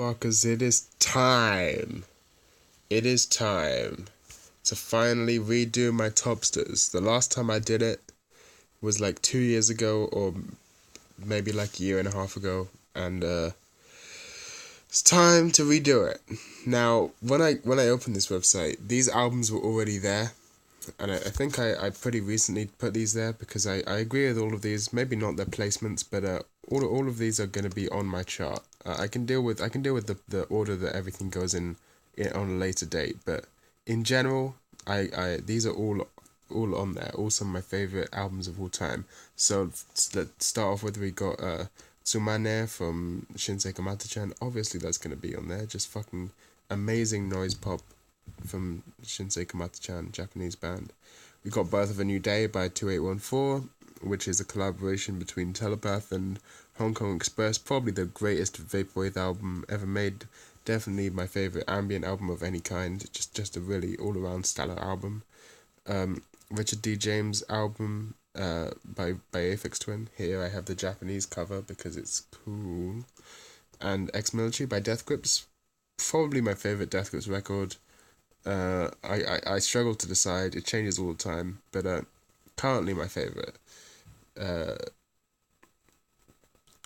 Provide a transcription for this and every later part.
motherfuckers, it is time. It is time to finally redo my Topsters. The last time I did it was like 2 years ago, or maybe like a year and a half ago, and it's time to redo it. Now, when I opened this website, these albums were already there, and I think I pretty recently put these there because I agree with all of these. Maybe not their placements, but all of these are going to be on my chart. I can deal with the order that everything goes in on a later date, but in general, I these are all on there. All some of my favorite albums of all time. So let's start off with, we got Tsumane from Shinsei Kamata-chan. Obviously that's gonna be on there. Just fucking amazing noise pop from Shinsei Kamata-chan, Japanese band. We got Birth of a New Day by 2814, which is a collaboration between Telepath and Hong Kong Express. Probably the greatest vaporwave album ever made. Definitely my favorite ambient album of any kind. Just a really all around stellar album. Richard D. James album by Aphex Twin. Here I have the Japanese cover because it's cool. And Ex-Military by Death Grips. Probably my favorite Death Grips record. I struggle to decide. It changes all the time, but currently my favorite.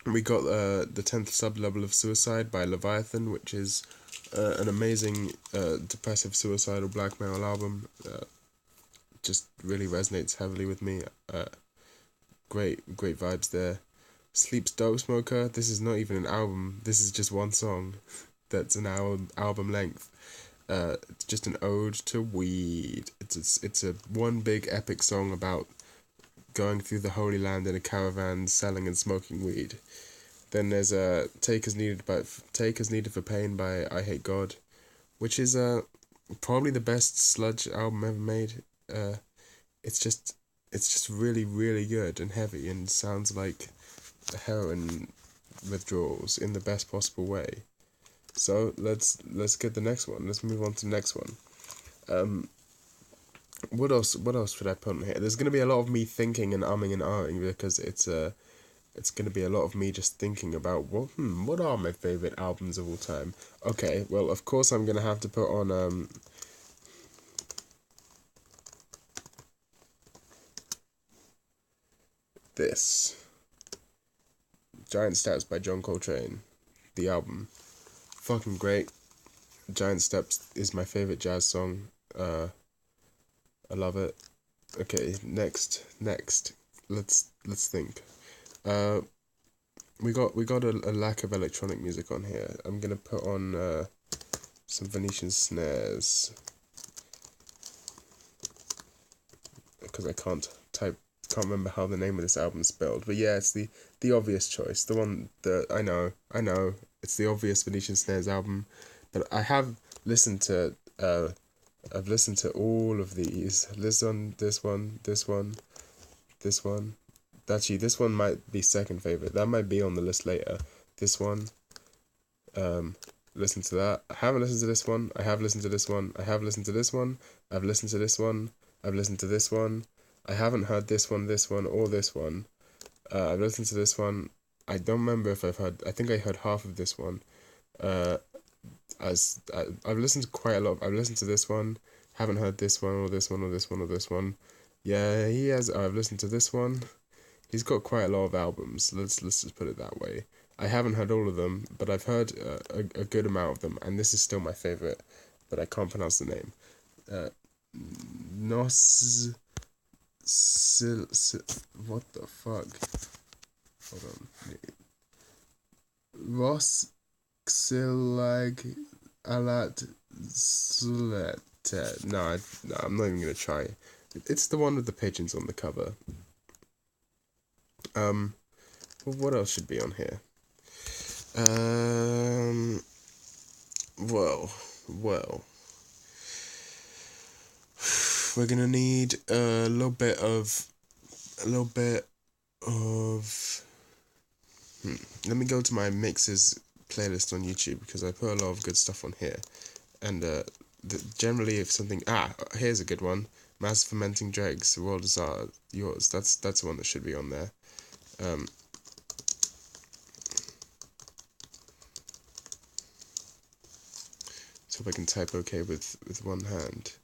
We got the 10th Sub-Level of Suicide by Leviathan, which is an amazing depressive suicidal black metal album. Just really resonates heavily with me. Great vibes there. Sleep's Dope Smoker. This is not even an album. This is just one song that's an album length. It's just an ode to weed. It's a one big epic song about going through the Holy Land in a caravan, selling and smoking weed. Then there's Take As Needed for Pain by I Hate God, which is probably the best sludge album ever made. It's just really, really good and heavy and sounds like heroin withdrawals in the best possible way. So let's get the next one. Let's move on to the next one. What else should I put on here? There's gonna be a lot of me thinking and umming and ahhing because it's gonna be a lot of me just thinking about what are my favorite albums of all time. Okay, well of course I'm gonna have to put on this Giant Steps by John Coltrane, the album. Fucking great. Giant Steps is my favorite jazz song. I love it. Okay, next. Let's think. We got a lack of electronic music on here. I'm gonna put on some Venetian snares because I can't remember how the name of this album is spelled. But yeah, it's the obvious choice. The one that I know. It's the obvious Venetian Snares album. But I have listened to I've listened to all of these. This one. Actually, this one might be second favorite. That might be on the list later. This one. Listen to that. I haven't listened to this one. I have listened to this one. I have listened to this one. I've listened to this one. I've listened to this one. I haven't heard this one, or this one. I've listened to this one. I don't remember if I've heard. I think I heard half of this one. I've listened to quite a lot. I've listened to this one. Haven't heard this one, or this one, or this one, or this one. Yeah, he has. I've listened to this one. He's got quite a lot of albums. Let's just put it that way. I haven't heard all of them, but I've heard a good amount of them, and this is still my favorite, but I can't pronounce the name. Nos. What the fuck? Hold on. Ross Xilag Alat Zulete. No, I'm not even gonna try. It's the one with the pigeons on the cover. Well, what else should be on here? Well. We're gonna need a little bit of. Let me go to my mixes playlist on YouTube because I put a lot of good stuff on here, and generally if something here's a good one. Mass Fermenting Dregs, The World Is Yours. That's the one that should be on there. So if I can type okay with one hand.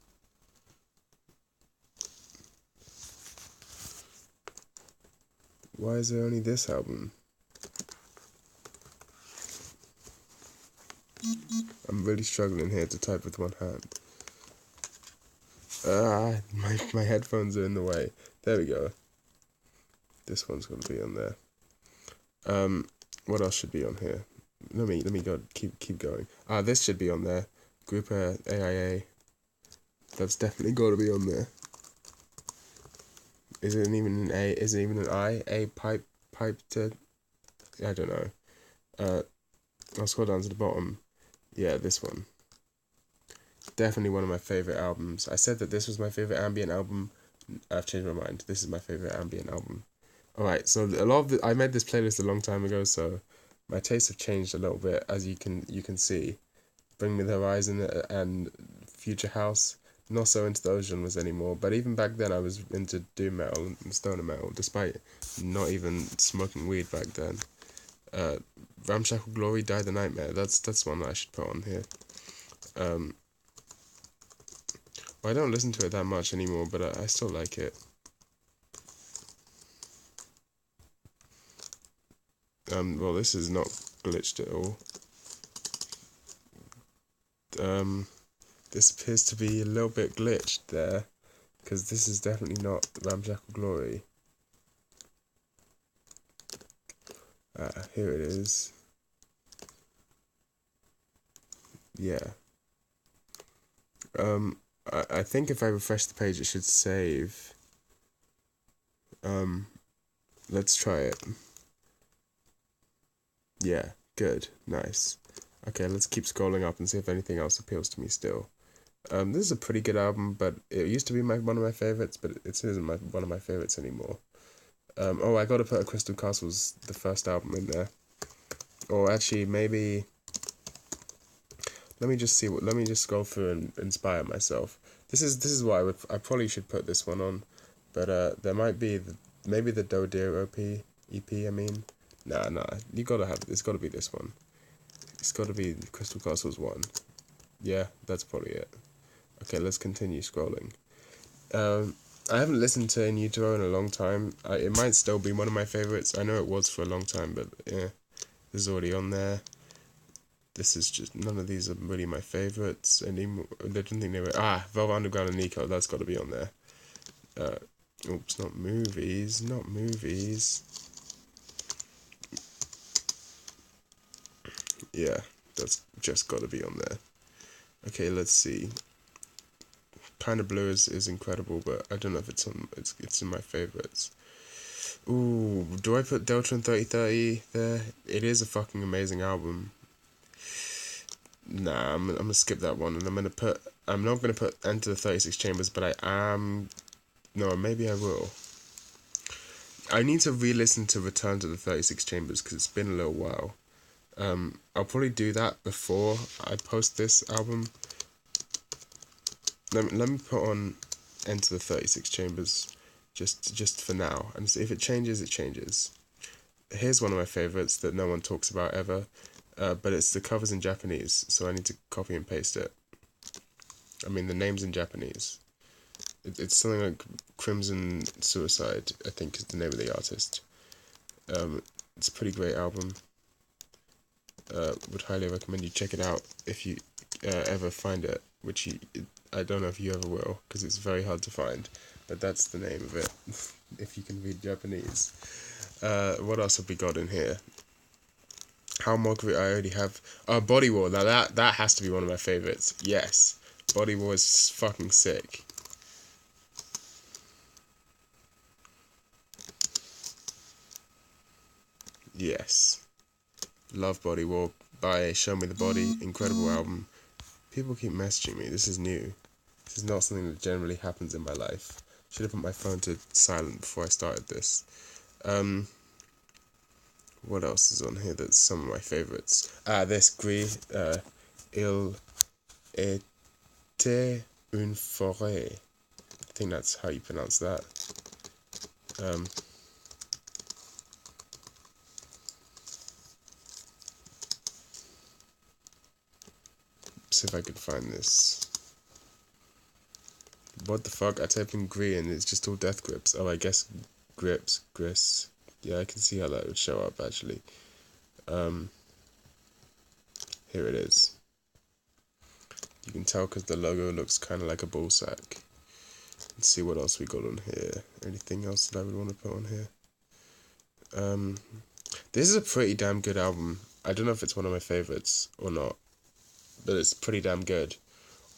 Why is there only this album? I'm really struggling here to type with one hand. My headphones are in the way. There we go. This one's gonna be on there. What else should be on here? Let me go. Keep going. This should be on there. Group AIA. That's definitely got to be on there. Is it even an A? Is it even an I? A pipe to? I don't know. I'll scroll down to the bottom. Yeah, this one. Definitely one of my favorite albums. I said that this was my favorite ambient album. I've changed my mind. This is my favorite ambient album. Alright, so a lot of I made this playlist a long time ago, so my tastes have changed a little bit, as you can see. Bring Me the Horizon and Future House. Not so into those genres anymore, but even back then I was into doom metal and stoner metal, despite not even smoking weed back then. Ramshackle Glory, Die the Nightmare. That's one that I should put on here. I don't listen to it that much anymore, but I still like it. Well, this is not glitched at all. This appears to be a little bit glitched there, because this is definitely not Ramshackle Glory. Here it is. Yeah. I think if I refresh the page, it should save. Let's try it. Yeah, good, nice. Okay, let's keep scrolling up and see if anything else appeals to me still. This is a pretty good album, but it used to be one of my favorites, but it isn't one of my favorites anymore. Oh, I gotta put A Crystal Castle's the first album in there. Or actually, maybe. Let me just scroll through and inspire myself. This is why I probably should put this one on, but there might be maybe the Do Dear EP. I mean, nah. It's gotta be this one. It's gotta be Crystal Castle's one. Yeah, that's probably it. Okay, let's continue scrolling. I haven't listened to In Utero in a long time. It might still be one of my favorites. I know it was for a long time, but yeah, this is already on there. This is just, none of these are really my favorites anymore. I didn't think they were. Velvet Underground and Nico, that's got to be on there. Oops, not movies. Yeah, that's just got to be on there. Okay, let's see. Kinda Blue is incredible, but I don't know if it's in my favorites. Ooh, do I put Delta and 3030 there? It is a fucking amazing album. Nah, I'm gonna skip that one, and I'm not gonna put Enter the 36 Chambers, but I am. No, maybe I will. I need to re-listen to Return to the 36 Chambers because it's been a little while. I'll probably do that before I post this album. Let me put on Enter the 36 Chambers just for now, and see if it changes, it changes. Here's one of my favorites that no one talks about ever, but the cover's in Japanese, so I need to copy and paste it. I mean, the name's in Japanese. It's something like Crimson Suicide, I think is the name of the artist. It's a pretty great album. Would highly recommend you check it out if you ever find it, which I don't know if you ever will, because it's very hard to find, but that's the name of it, if you can read Japanese. What else have we got in here? How Margaret I already have. Body War, now that has to be one of my favourites. Yes, Body War is fucking sick. Yes. Love Body War by Show Me the Body. Incredible album. People keep messaging me. This is new. This is not something that generally happens in my life. Should have put my phone to silent before I started this. What else is on here that's some of my favourites? This Gris. Il était une forêt. I think that's how you pronounce that. see if I can find this. What the fuck? I type in Gree and it's just all death grips. Oh, I guess grips, Gris. Yeah, I can see how that would show up actually. Here it is. You can tell because the logo looks kind of like a ball sack. Let's see what else we got on here. Anything else that I would want to put on here? This is a pretty damn good album. I don't know if it's one of my favorites or not, but it's pretty damn good.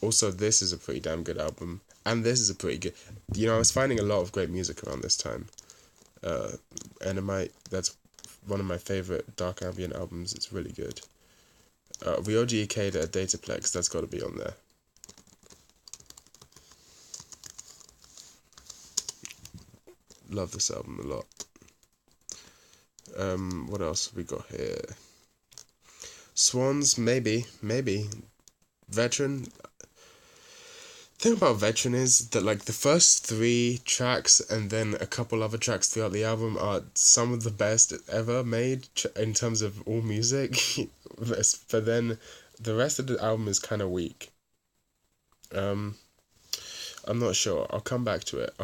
Also, this is a pretty damn good album, and this is a pretty good. You know, I was finding a lot of great music around this time. Enamite, that's one of my favorite dark ambient albums. It's really good. Ryoji Ikeda, Dataplex, that's got to be on there. Love this album a lot. What else have we got here? Swans, maybe. Veteran. The thing about Veteran is that like the first 3 tracks and then a couple other tracks throughout the album are some of the best ever made in terms of all music. But then the rest of the album is kind of weak. I'm not sure. I'll come back to it.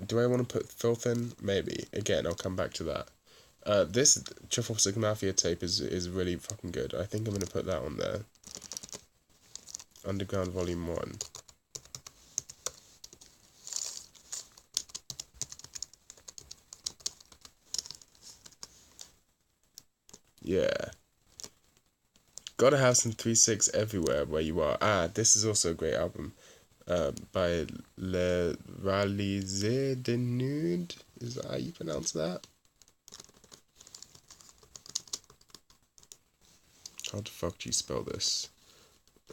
Do I want to put Filth in? Maybe. Again, I'll come back to that. This Triphopsic Mafia tape is really fucking good. I think I'm going to put that on there. Underground Volume 1. Yeah. Gotta have some 3-6 everywhere where you are. This is also a great album. By Le Réalisé de Nude. Is that how you pronounce that? How the fuck do you spell this?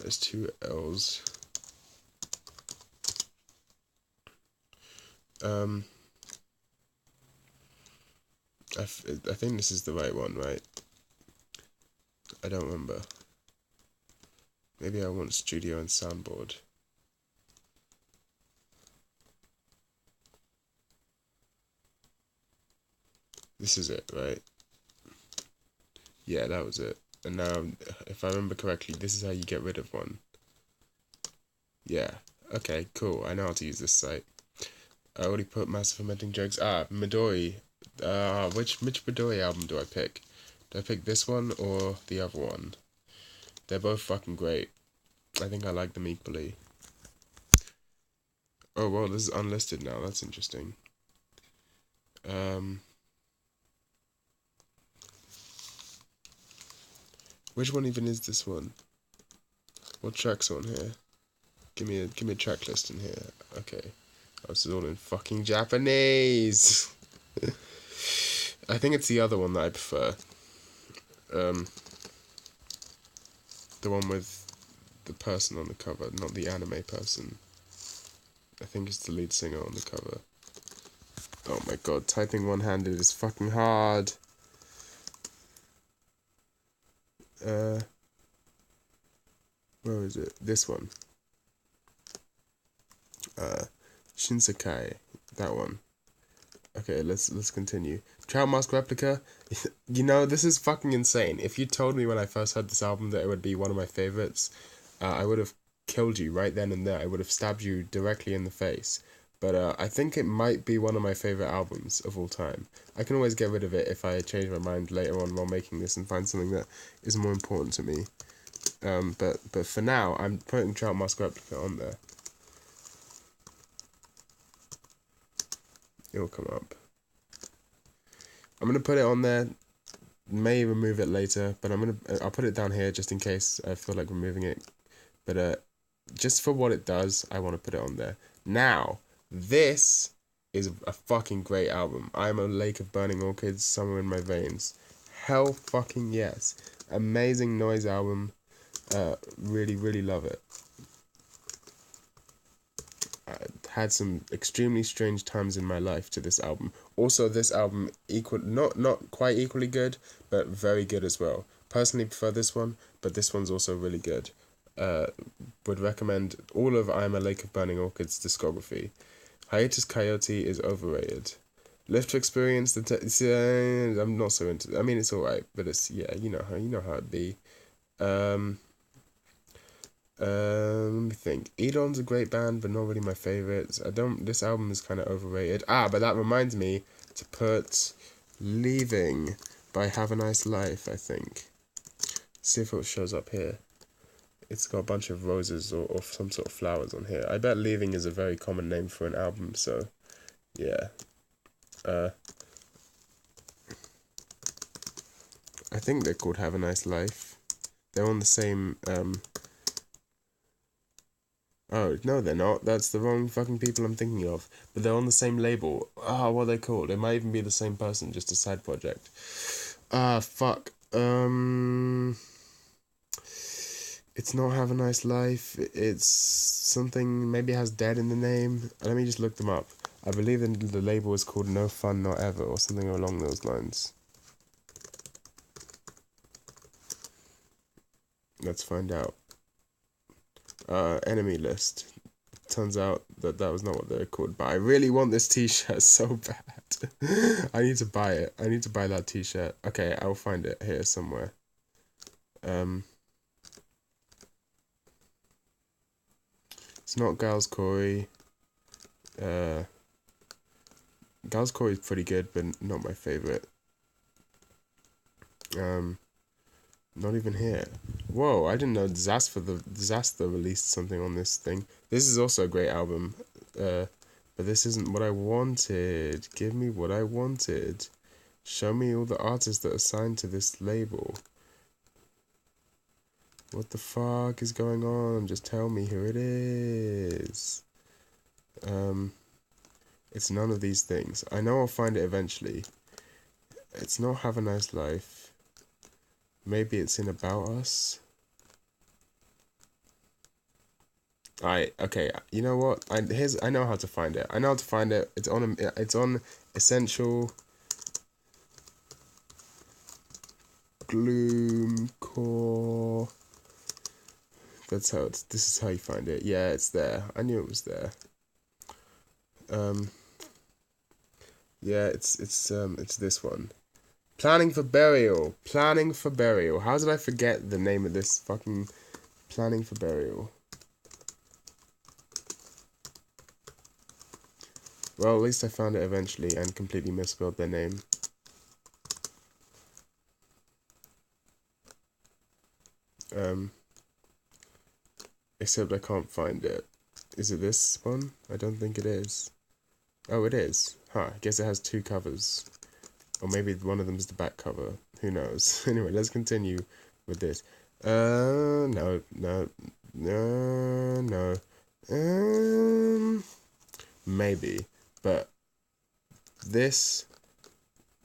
There's 2 L's. I think this is the right one, right? I don't remember. Maybe I want studio and soundboard. This is it, right? Yeah, that was it. And now, if I remember correctly, this is how you get rid of one. Yeah. Okay, cool. I know how to use this site. I already put Massive Fermenting Jokes. Midori. Which Midori album do I pick? Do I pick this one or the other one? They're both fucking great. I think I like them equally. Oh, well, this is unlisted now. That's interesting. Which one even is this one? What track's on here? Give me a track list in here. Okay. Oh, this is all in fucking Japanese. I think it's the other one that I prefer. The one with the person on the cover, not the anime person. I think it's the lead singer on the cover. Oh my god, typing one-handed is fucking hard. Where is it? This one. Shinsekai. That one. Okay, let's continue. Trout Mask Replica. You know, this is fucking insane. If you told me when I first heard this album that it would be one of my favorites, I would have killed you right then and there. I would have stabbed you directly in the face. But I think it might be one of my favorite albums of all time. I can always get rid of it if I change my mind later on while making this and find something that is more important to me. But for now, I'm putting Trout Mask Replica on there. It'll come up. I'm gonna put it on there. May remove it later, but I'll put it down here just in case I feel like removing it. But just for what it does, I want to put it on there. Now, this is a fucking great album. I Am a Lake of Burning Orchids, Summer in My Veins. Hell fucking yes. Amazing noise album. Really, really love it. I had some extremely strange times in my life to this album. Also, this album not quite equally good, but very good as well. Personally prefer this one, but this one's also really good. Would recommend all of I Am a Lake of Burning Orchids discography. Hiatus Coyote is overrated. Live to Experience I'm not so into. I mean, it's alright, but it's you know how it'd be. Let me think. Edon's a great band, but not really my favorites. This album is kind of overrated. But that reminds me to put Leaving by Have a Nice Life, I think. See if it shows up here. It's got a bunch of roses or some sort of flowers on here. I bet Leaving is a very common name for an album, so yeah. I think they're called Have a Nice Life. They're on the same, Oh, no, they're not. That's the wrong fucking people I'm thinking of. But they're on the same label. What are they called? It might even be the same person, just a side project. Fuck. It's not Have a Nice Life. It's something, maybe it has Dead in the name. Let me just look them up. I believe the label is called No Fun Not Ever, or something along those lines. Let's find out. Enemy List. Turns out that was not what they're called, but I really want this t-shirt so bad. I need to buy it. I need to buy that t-shirt. Okay, I'll find it here somewhere. It's not Giles Corey. Giles Corey is pretty good, but not my favorite. Not even here. Whoa, I didn't know Disaster released something on this thing. This is also a great album. But this isn't what I wanted. Give me what I wanted. Show me all the artists that are signed to this label. What the fuck is going on? Just tell me who it is. It's none of these things. I know I'll find it eventually. It's not Have a Nice Life. Maybe it's in About Us. Okay, you know what? I know how to find it. I know how to find it. It's on Essential Gloomcore. This is how you find it. Yeah, it's there. I knew it was there. Yeah, it's this one. Planning for Burial. Planning for Burial. How did I forget the name of this fucking Planning for Burial? Well, at least I found it eventually and completely misspelled their name. Except I can't find it. Is it this one? I don't think it is. Oh, it is. Huh, I guess it has two covers. Or maybe one of them is the back cover. Who knows? Anyway, let's continue with this. No. Maybe. But this,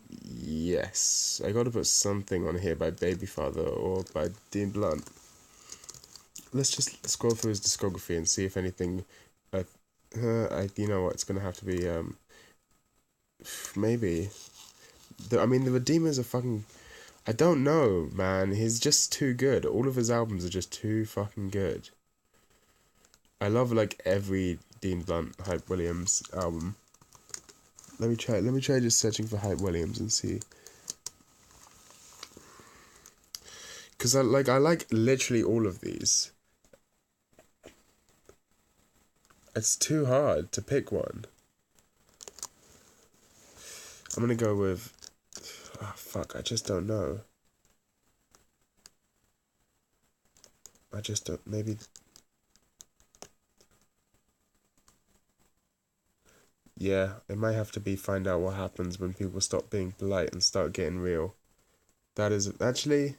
yes. I gotta put something on here by Babyfather or by Dean Blunt. Let's just scroll through his discography and see if anything. You know what? It's gonna have to be maybe. The Redeemers are fucking. I don't know, man. He's just too good. All of his albums are just too fucking good. I love like every Dean Blunt Hype Williams album. Let me try just searching for Hype Williams and see. Cause I like literally all of these. It's too hard to pick one. I'm gonna go with. Oh, fuck, I just don't know. I just don't. Maybe. Yeah, it might have to be find out what happens when people stop being polite and start getting real. That is actually.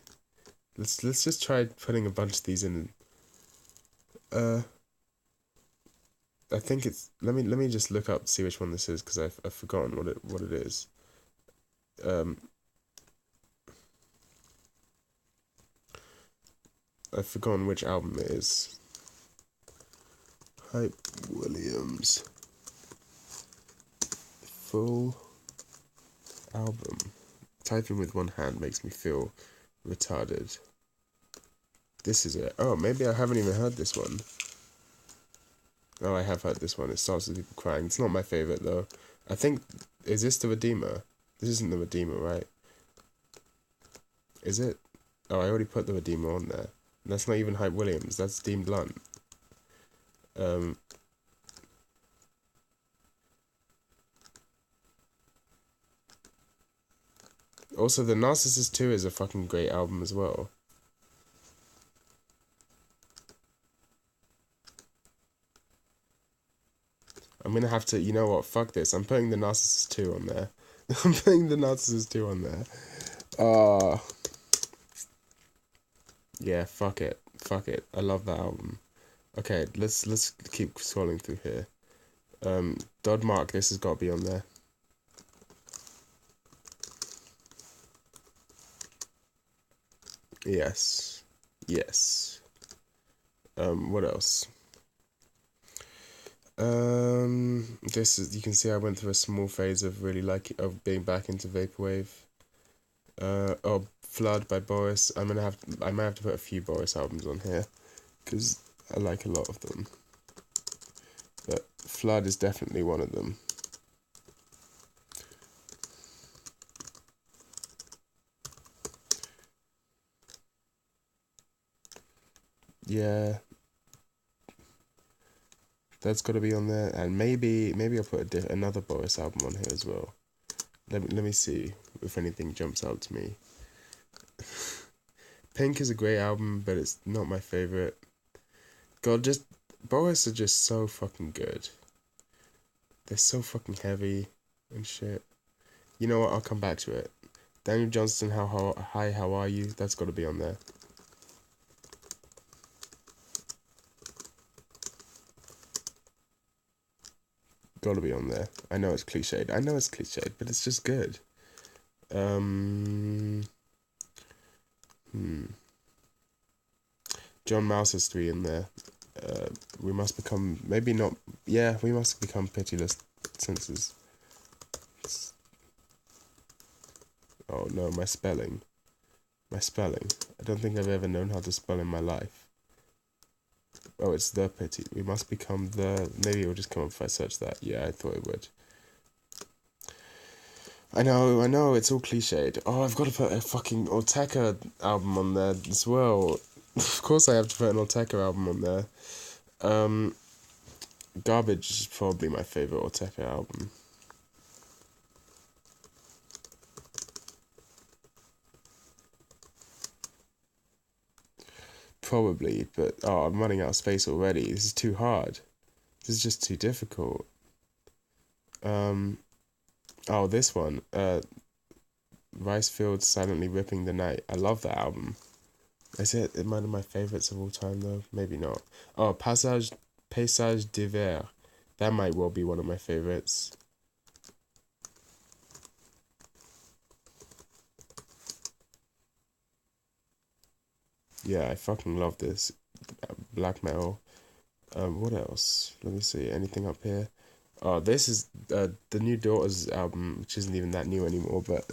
Let's just try putting a bunch of these in. I think it's. Let me just look up, see which one this is, because I've forgotten what it is. I've forgotten which album it is. Hype Williams. Full album. Typing with one hand makes me feel retarded. This is it. Oh, maybe I haven't even heard this one. Oh, I have heard this one. It starts with people crying. It's not my favorite, though. I think... Is this the Redeemer? This isn't the Redeemer, right? Is it? Oh, I already put the Redeemer on there. That's not even Hype Williams. That's Dean Blunt. Also, The Narcissist 2 is a fucking great album as well. I'm gonna have to, you know what, fuck this. I'm putting The Narcissist 2 on there. I'm putting The Narcissist 2 on there. Yeah, fuck it. Fuck it. I love that album. Okay, let's keep scrolling through here. Dod Mark, this has got to be on there. Yes. Yes. What else? This is, you can see I went through a small phase of really of being back into vaporwave. Oh, Flood by Boris. I might have to put a few Boris albums on here because I like a lot of them. But Flood is definitely one of them. Yeah, that's got to be on there, and maybe I'll put another Boris album on here as well. Let me see if anything jumps out to me. Pink is a great album, but it's not my favorite. God, Boris are just so fucking good. They're so fucking heavy and shit. You know what? I'll come back to it. Daniel Johnston, how are you? That's got to be on there. Got to be on there. I know it's cliched, but it's just good. John Mouse has 3 in there. We must become, maybe not, yeah, we must become pitiless senses. Oh no, my spelling. I don't think I've ever known how to spell in my life. Oh, it's the pity. We must become the, maybe it will just come up if I search that. Yeah, I thought it would. I know, it's all cliched. Oh, I've got to put a fucking Ortega album on there as well. Of course I have to put an Ortega album on there. Garbage is probably my favourite Ortega album. Probably, but oh, I'm running out of space already. This is too hard. This is just too difficult. Oh, this one. Ricefield Silently Ripping the Night. I love that album. Is it one of my favourites of all time though? Maybe not. Oh, Paysage d'Hiver. That might well be one of my favourites. Yeah, I fucking love this. Black metal. What else? Let me see. Anything up here? Oh, this is the New Daughters album, which isn't even that new anymore, but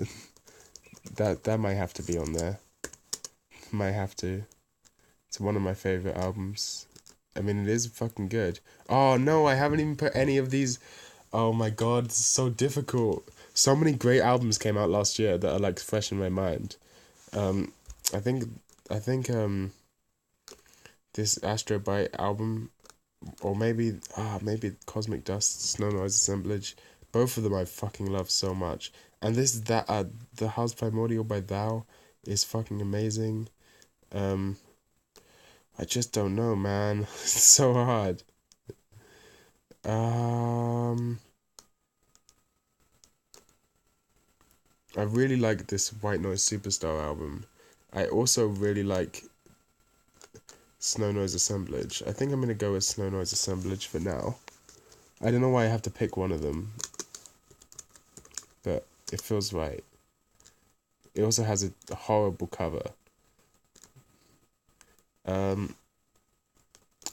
that might have to be on there. Might have to. It's one of my favorite albums. I mean, it is fucking good. Oh no, I haven't even put any of these. Oh my god, it's so difficult. So many great albums came out last year that are like fresh in my mind. I think this Astro Bite album, or maybe Cosmic Dust, Snow Noise Assemblage, both of them I fucking love so much. And the House Primordial by Thou is fucking amazing. I just don't know, man. It's so hard. I really like this White Noise Superstar album. I also really like Snow Noise Assemblage. I think I'm gonna go with Snow Noise Assemblage for now. I don't know why I have to pick one of them, but it feels right. It also has a horrible cover.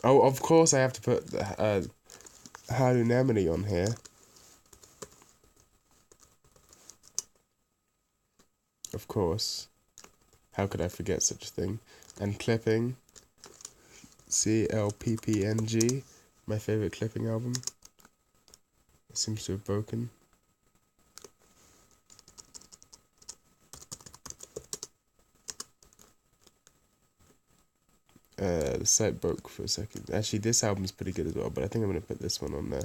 Oh, of course I have to put Harunemone on here. Of course. How could I forget such a thing? And Clipping. CLPPNG. My favourite Clipping album. It seems to have broken. the site broke for a second. Actually, this album's pretty good as well, but I think I'm gonna put this one on there.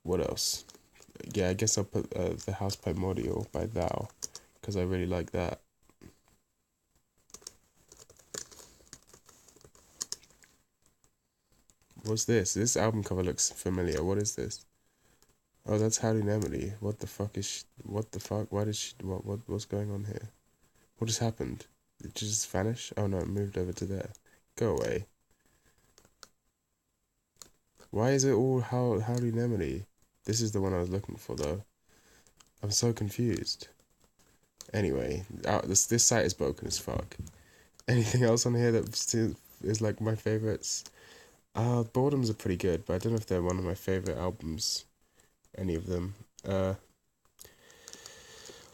What else? Yeah, I guess I'll put the House Primordial by Thou, because I really like that. What's this? This album cover looks familiar. What is this? Oh, that's Howdy Nemedy. What the fuck is she? What the fuck? Why did she? What's going on here? What just happened? Did it just vanish? Oh no, it moved over to there. Go away. Why is it all Howdy Nemedy? This is the one I was looking for though. I'm so confused. Anyway, this site is broken as fuck. Anything else on here that is like my favorites? Boredoms are pretty good, but I don't know if they're one of my favorite albums. Any of them.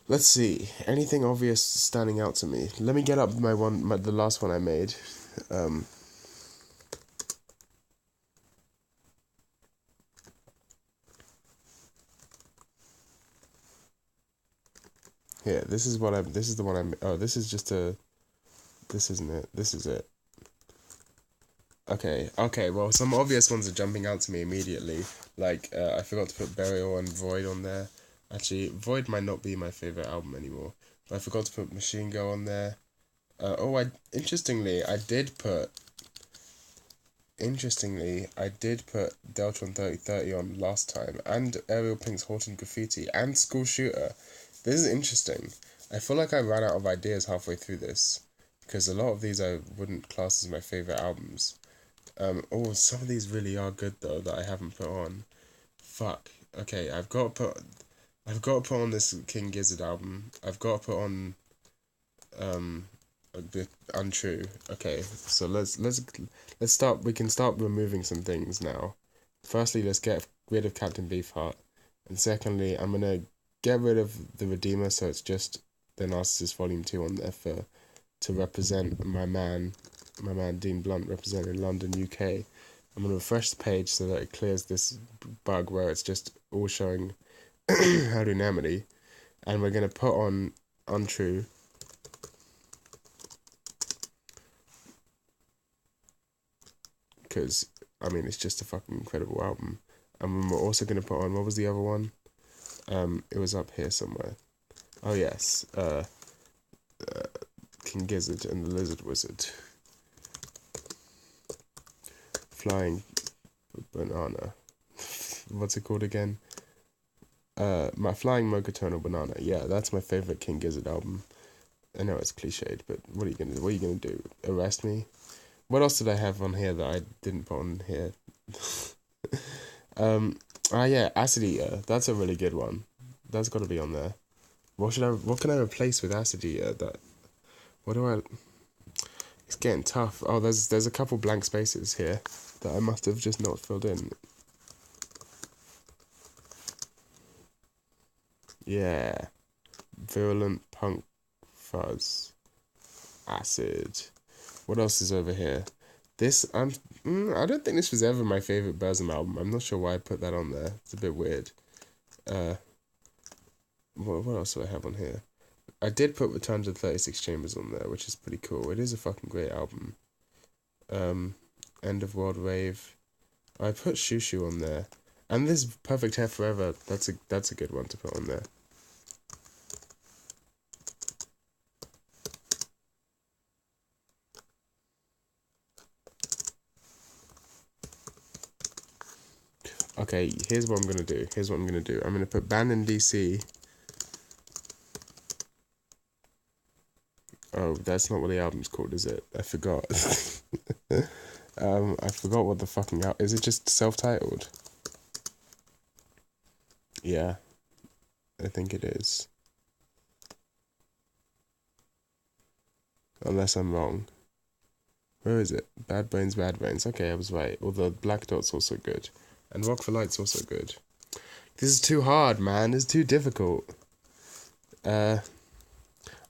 Let's see. Anything obvious standing out to me? Let me get up the last one I made. Here, this is the one I'm, oh, this is just a, this isn't it, this is it. Okay, well, some obvious ones are jumping out to me immediately, like, I forgot to put Burial and Void on there. Actually, Void might not be my favourite album anymore, but I forgot to put Machine Girl on there. Interestingly, I did put Deltron 3030 on last time, and Ariel Pink's Horton Graffiti, and School Shooter. This is interesting. I feel like I ran out of ideas halfway through this, because a lot of these I wouldn't class as my favourite albums. Some of these really are good though that I haven't put on. Fuck. Okay, I've got to put on this King Gizzard album. I've got to put on the Untrue. Okay, so let's start. We can start removing some things now. Firstly, let's get rid of Captain Beefheart, and secondly, I'm gonna get rid of the Redeemer, so it's just the Narcissist Volume 2 on there to represent my man Dean Blunt, representing London, UK. I'm gonna refresh the page so that it clears this bug where it's just all showing Howdy Nemedy, and we're gonna put on Untrue. Because, I mean, it's just a fucking incredible album. And we're also going to put on, what was the other one? It was up here somewhere. Oh, yes. King Gizzard and the Lizard Wizard. Flying Banana. What's it called again? My Flying Mochatonal Banana. Yeah, that's my favourite King Gizzard album. I know it's cliched, but what are you gonna do? Arrest me? What else did I have on here that I didn't put on here? Yeah, Acid Eater. That's a really good one. That's got to be on there. What can I replace with Acid Eater? It's getting tough. Oh, there's a couple blank spaces here that I must have just not filled in. Yeah. Virulent Punk Fuzz. Acid. What else is over here? I don't think this was ever my favourite Burzum album. I'm not sure why I put that on there. It's a bit weird. What else do I have on here? I did put Return to the 36 Chambers on there, which is pretty cool. It is a fucking great album. End of World Rave. I put Shoo Shoo on there. And this Perfect Hair Forever. That's a good one to put on there. Okay, here's what I'm gonna do. I'm gonna put Banned in DC. Oh, that's not what the album's called, is it? I forgot. I forgot what the fucking album is. It just self-titled? Yeah, I think it is. Unless I'm wrong. Where is it? Bad Brains. Okay, I was right. Although Black Dot's also good. And Rock for Light's also good. This is too hard, man. It's too difficult. I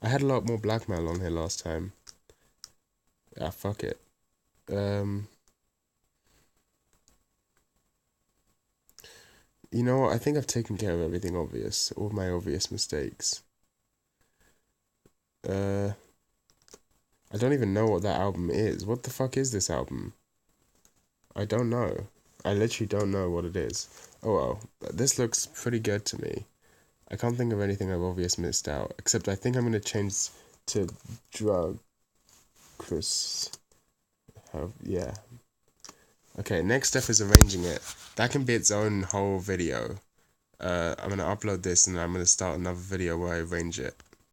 had a lot more blackmail on here last time. Ah, fuck it. You know what? I think I've taken care of everything obvious. All my obvious mistakes. I don't even know what that album is. What the fuck is this album? I don't know. I literally don't know what it is. Oh well, this looks pretty good to me. I can't think of anything I've obviously missed out, except I think I'm gonna change to Drug Chris. Yeah. Okay, next step is arranging it. That can be its own whole video. I'm gonna upload this and I'm gonna start another video where I arrange it.